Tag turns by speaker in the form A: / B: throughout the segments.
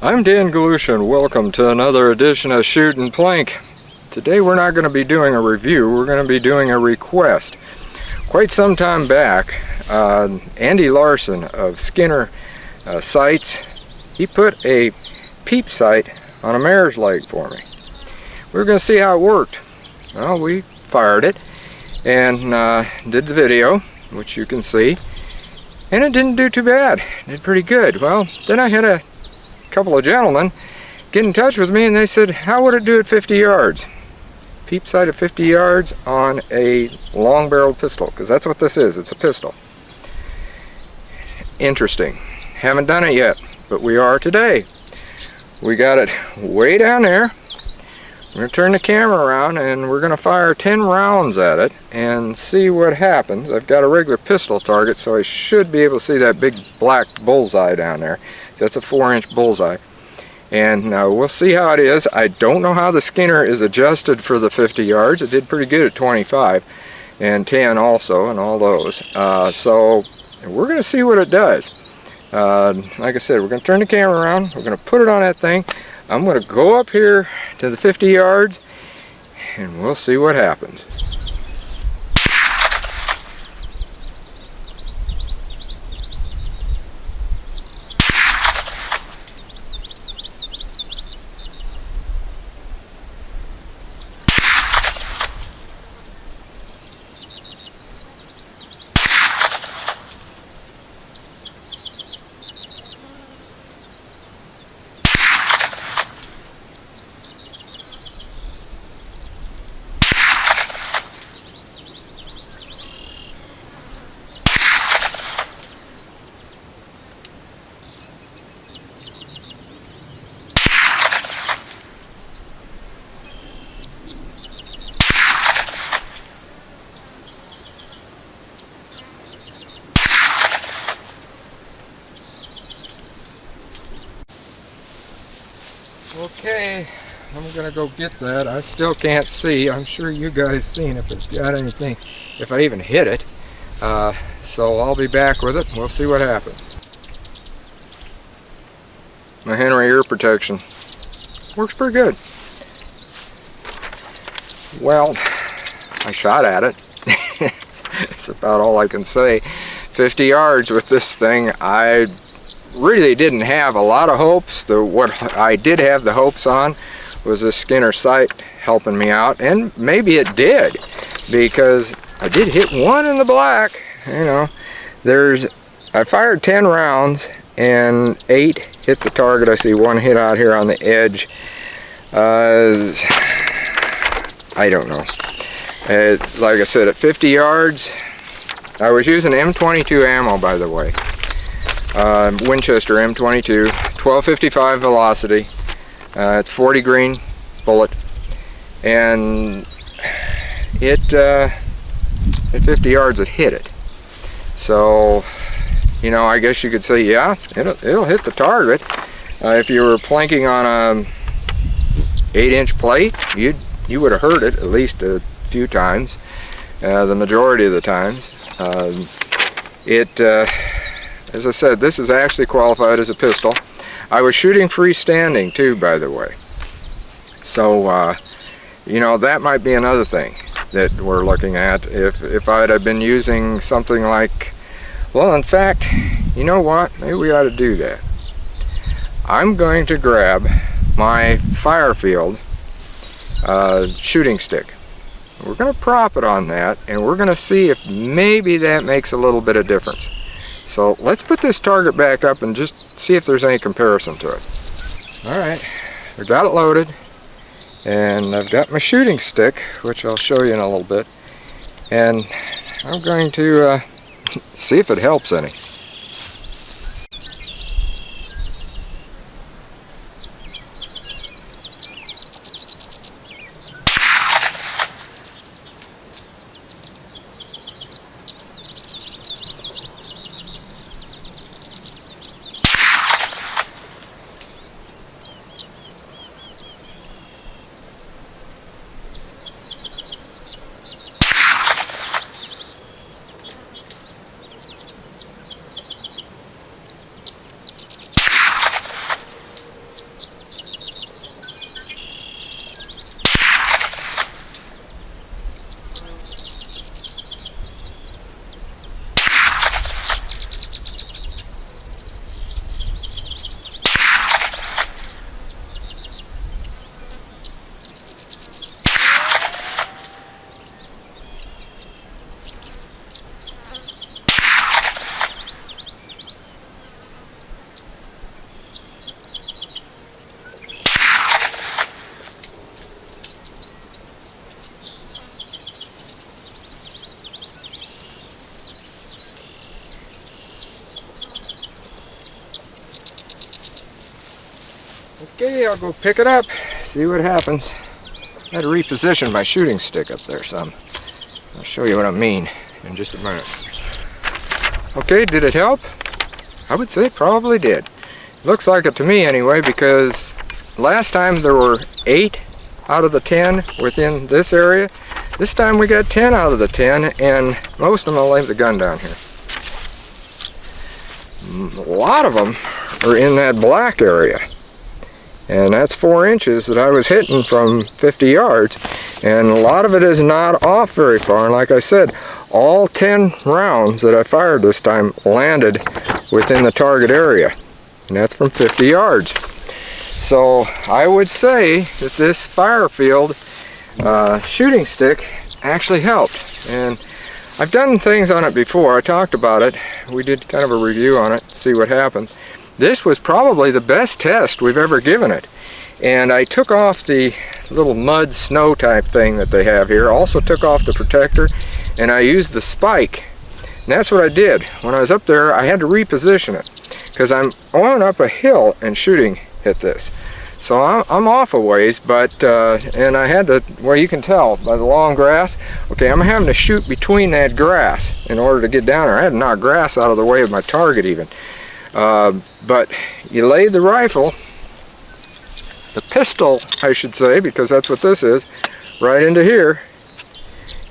A: I'm Dan Galusha and welcome to another edition of Shooting Plink. Today we're not going to be doing a review, we're going to be doing a request. Quite some time back, Andy Larson of Skinner Sights, he put a peep sight on a mare's leg for me. We were going to see how it worked. Well, we fired it and did the video, which you can see, and it didn't do too bad. It did pretty good. Well, then I had a couple of gentlemen get in touch with me and they said, how would it do at 50 yards? Peep sight at 50 yards on a long barreled pistol, because that's what this is, it's a pistol. Interesting. Haven't done it yet, but we are today. We got it way down there. We're going to turn the camera around and we're going to fire 10 rounds at it and see what happens. I've got a regular pistol target, so I should be able to see that big black bullseye down there. That's a 4-inch bullseye. And we'll see how it is. I don't know how the Skinner is adjusted for the 50 yards. It did pretty good at 25 and 10 also and all those. So we're going to see what it does. Like I said, we're going to turn the camera around. We're going to put it on that thing. I'm going to go up here to the 50 yards and we'll see what happens. Okay, I'm gonna go get that. I still can't see. I'm sure you guys seen if it's got anything, if I even hit it. So I'll be back with it and we'll see what happens. My Henry ear protection works pretty good. Well, I shot at it. That's about all I can say. 50 yards with this thing. I really didn't have a lot of hopes. What I did have the hopes on was this Skinner sight helping me out, and maybe it did, because I did hit one in the black. You know, I fired 10 rounds and 8 hit the target. I see one hit out here on the edge. I don't know. Like I said, at 50 yards, I was using M22 ammo, by the way. Winchester M22, 1255 velocity. It's 40 grain bullet, and it at 50 yards it hit it. So, you know, I guess you could say, yeah, it'll hit the target. If you were plinking on a 8-inch plate, you would have heard it at least a few times. The majority of the times, as I said, this is actually qualified as a pistol. I was shooting freestanding too, by the way. So, you know, that might be another thing that we're looking at. If I'd have been using something like, well, in fact, you know what? Maybe we ought to do that. I'm going to grab my Firefield shooting stick. We're going to prop it on that, and we're going to see if maybe that makes a little bit of difference. So let's put this target back up and just see if there's any comparison to it. Alright, I got it loaded, and I've got my shooting stick, which I'll show you in a little bit, and I'm going to see if it helps any. Okay, I'll go pick it up, see what happens. I had to reposition my shooting stick up there some. I'll show you what I mean in just a minute. Okay, did it help? I would say it probably did. Looks like it to me anyway, because last time there were 8 out of the 10 within this area. This time we got 10 out of the 10, and most of them, I'll lay the gun down here. A lot of them are in that black area. And that's 4 inches that I was hitting from 50 yards. And a lot of it is not off very far. And like I said, all 10 rounds that I fired this time landed within the target area. And that's from 50 yards. So I would say that this Firefield shooting stick actually helped. And I've done things on it before. I talked about it. We did kind of a review on it, see what happens. This was probably the best test we've ever given it. And I took off the little mud snow type thing that they have here. Also took off the protector, and I used the spike. And that's what I did. When I was up there, I had to reposition it because I'm on up a hill and shooting at this. So I'm off a ways, but, and I had to, well, you can tell by the long grass. Okay, I'm having to shoot between that grass in order to get down there. I had to knock grass out of the way of my target even. But you lay the rifle, the pistol I should say, because that's what this is, right into here,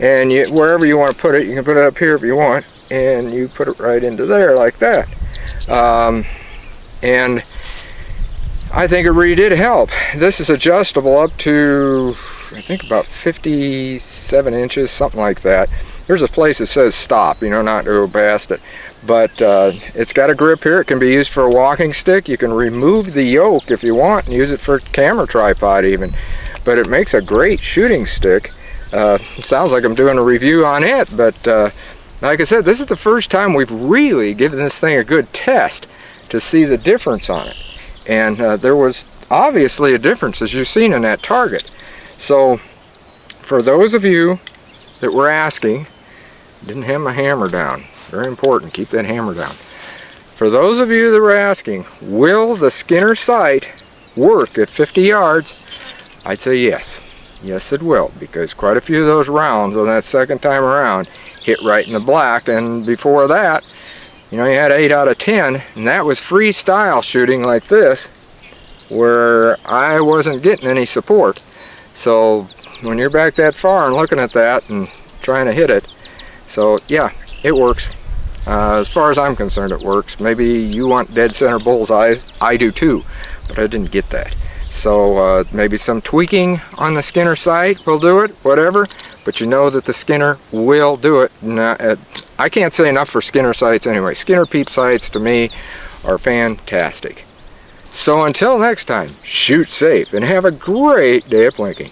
A: and wherever you want to put it, you can put it up here if you want, and you put it right into there like that. And I think it really did help. This is adjustable up to, I think, about 57 inches, something like that. There's a place that says stop, you know, not to go past it. But it's got a grip here. It can be used for a walking stick. You can remove the yoke if you want and use it for a camera tripod even. But it makes a great shooting stick. It sounds like I'm doing a review on it, but like I said, this is the first time we've really given this thing a good test to see the difference on it. And there was obviously a difference, as you've seen in that target. So for those of you that were asking, didn't have my hammer down. Very important, keep that hammer down. For those of you that were asking, will the Skinner sight work at 50 yards? I'd say yes. Yes, it will, because quite a few of those rounds on that second time around hit right in the black, and before that, you know, you had 8 out of 10, and that was freestyle shooting like this, where I wasn't getting any support. So when you're back that far and looking at that and trying to hit it, so yeah, it works. As far as I'm concerned, it works. Maybe you want dead center bullseyes. I do too, but I didn't get that. So maybe some tweaking on the Skinner sight will do it, whatever. But you know that the Skinner will do it. I can't say enough for Skinner sights anyway. Skinner Peep Sights to me are fantastic. So until next time, shoot safe and have a great day of plinking.